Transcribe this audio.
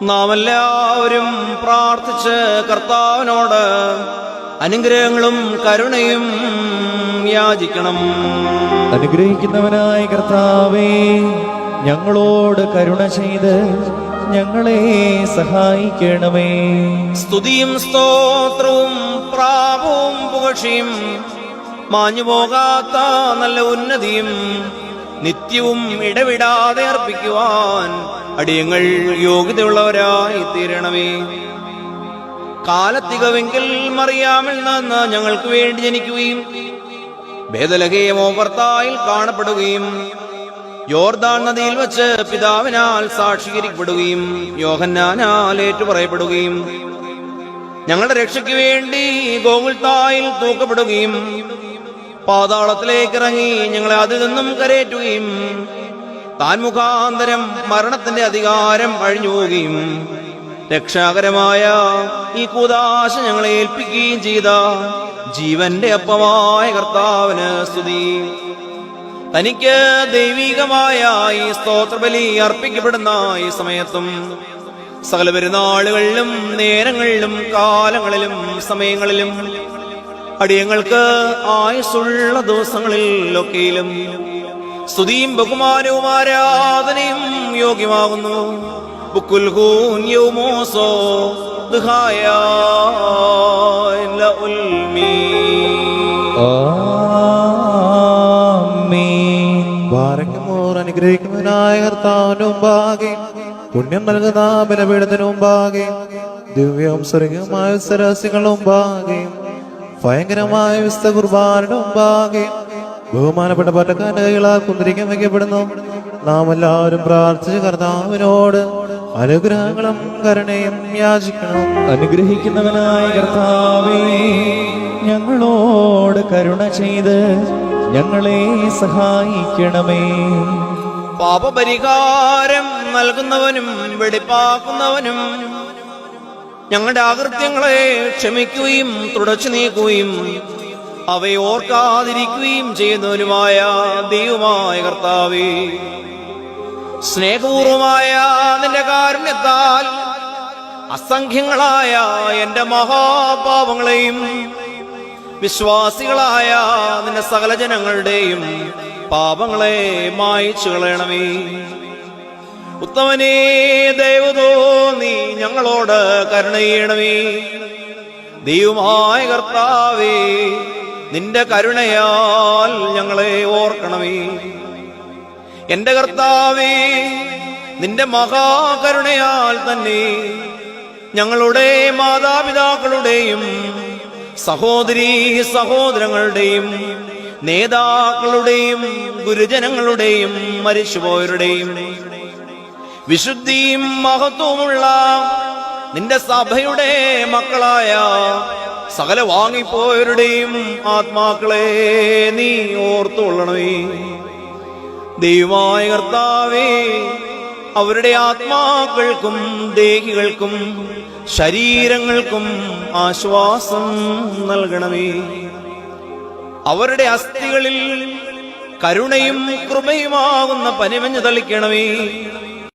നാം എല്ലാവരും പ്രാർത്ഥിച്ച് കർത്താവിനോട് അനുഗ്രഹങ്ങളും കരുണയും യാചിക്കണം. അനുഗ്രഹിക്കുന്നവനായ കർത്താവേ, ഞങ്ങളോട് കരുണ ചെയ്ത് ഞങ്ങളെ സഹായിക്കണമേ. സ്തുതിയും സ്തോത്രവും പ്രാപവും പുകഴ്ചയും മാഞ്ഞുപോകാത്ത നല്ല ഉന്നതിയും നിത്യവും ഇടവിടാതെ അർപ്പിക്കുവാൻ അടിയങ്ങൾ യോഗ്യതയുള്ളവരായി തീരണമേ. കാലത്തികവെങ്കിൽ മറിയാമിൽ നിന്ന് ഞങ്ങൾക്ക് വേണ്ടി ജനിക്കുകയും ബേദലഹേമോ ഭർത്തായിൽ കാണപ്പെടുകയും യോർദാൻ നദിയിൽ വച്ച് പിതാവിനാൽ സാക്ഷീകരിക്കപ്പെടുകയും യോഹന്നാനാൽ ഏറ്റുപറയപ്പെടുകയും ഞങ്ങളുടെ രക്ഷയ്ക്ക് വേണ്ടി ഗോകുൽത്തായിൽ തൂക്കപ്പെടുകയും പാതാളത്തിലേക്ക് ഇറങ്ങി ഞങ്ങളെ അതിൽ നിന്നും കരയേറ്റുകയും താൻ മുഖാന്തരം മരണത്തിന്റെ അധികാരം അഴിഞ്ഞു പോവുകയും രക്ഷാകരമായ ഈ കൂദാശ ഞങ്ങളെ ഏൽപ്പിക്കുകയും ചെയ്ത ജീവന്റെ അപ്പമായ കർത്താവിന് സ്തുതി. തനിക്ക് ദൈവികമായ ഈ സ്തോത്രബലി അർപ്പിക്കപ്പെടുന്ന ഈ സമയത്തും സകല പെരുന്നാളുകളിലും നേരങ്ങളിലും കാലങ്ങളിലും സമയങ്ങളിലും അടിയങ്ങൾക്ക് ആയുസ്സുള്ള ദിവസങ്ങളിലൊക്കെയിലും സ്തുതിയും ബഹുമാനവും ആരാധനയും യോഗ്യമാകുന്നു. അനുഗ്രഹിക്കുന്നതിനായ കർത്താവിന് മുമ്പാകെ പുണ്യം നൽകുന്ന ബലപീഠത്തിന് മുമ്പാകെ ദിവ്യവും സ്വർഗീയമായ സരസ്യങ്ങളുടെ മുമ്പാകെ ഭയങ്കരമായ വിശുദ്ധ കുർബാനയുടെ മുമ്പാകെ ബഹുമാനപ്പെട്ട പട്ടക്കാരന്റെ കൈകളാൽ കുന്തിരിക്കാൻ വയ്ക്കപ്പെടുന്നു. നാം എല്ലാവരും പ്രാർത്ഥിച്ച് കർത്താവിനോട് അനുഗ്രഹങ്ങളും കരുണയും യാചിക്കണം. അനുഗ്രഹിക്കുന്നവനായ കർത്താവേ, ഞങ്ങളോട് കരുണ ചെയ്ത് ഞങ്ങളെ സഹായിക്കണമേ. പാപപരിഹാരം നൽകുന്നവനും വെടിപ്പാക്കുന്നവനും ഞങ്ങളുടെ അകൃത്യങ്ങളെ ക്ഷമിക്കുകയും തുടച്ചു നീക്കുകയും അവയെ ഓർക്കാതിരിക്കുകയും ചെയ്യുന്നവനുമായ ദൈവമായ കർത്താവേ, സ്നേഹപൂർവമായ നിന്റെ കാരുണ്യത്താൽ അസംഖ്യങ്ങളായ എന്റെ മഹാപാപങ്ങളെയും വിശ്വാസികളായ നിന്റെ സകല ജനങ്ങളുടെയും പാപങ്ങളെ മായിച്ചു കളയണമേ. ഉത്തമനേ, ദയവതോ നീ ഞങ്ങളോട് കരുണ ചെയ്യണമേ. ദൈവമായ കർത്താവേ, നിന്റെ കരുണയാൽ ഞങ്ങളെ ഓർക്കണമേ. എന്റെ കർത്താവേ, നിന്റെ മഹാകരുണയാൽ തന്നെ ഞങ്ങളുടെ മാതാപിതാക്കളുടെയും സഹോദരീ സഹോദരങ്ങളുടെയും നേതാക്കളുടെയും ഗുരുജനങ്ങളുടെയും മരിച്ചുപോയവരുടെയും വിശുദ്ധിയും മഹത്വമുള്ള നിന്റെ സഭയുടെ മക്കളായ സകല വാങ്ങിപ്പോയവരുടെയും ആത്മാക്കളെ നീ ഓർത്തുകൊള്ളണമേ. ദൈവമായ കർത്താവേ, അവരുടെ ആത്മാക്കൾക്കും ദേഹികൾക്കും ശരീരങ്ങൾക്കും ആശ്വാസം നൽകണമേ. അവരുടെ അസ്ഥികളിൽ കരുണയും കൃപയുമാകുന്ന പനിമഞ്ഞ് തളിക്കണമേ.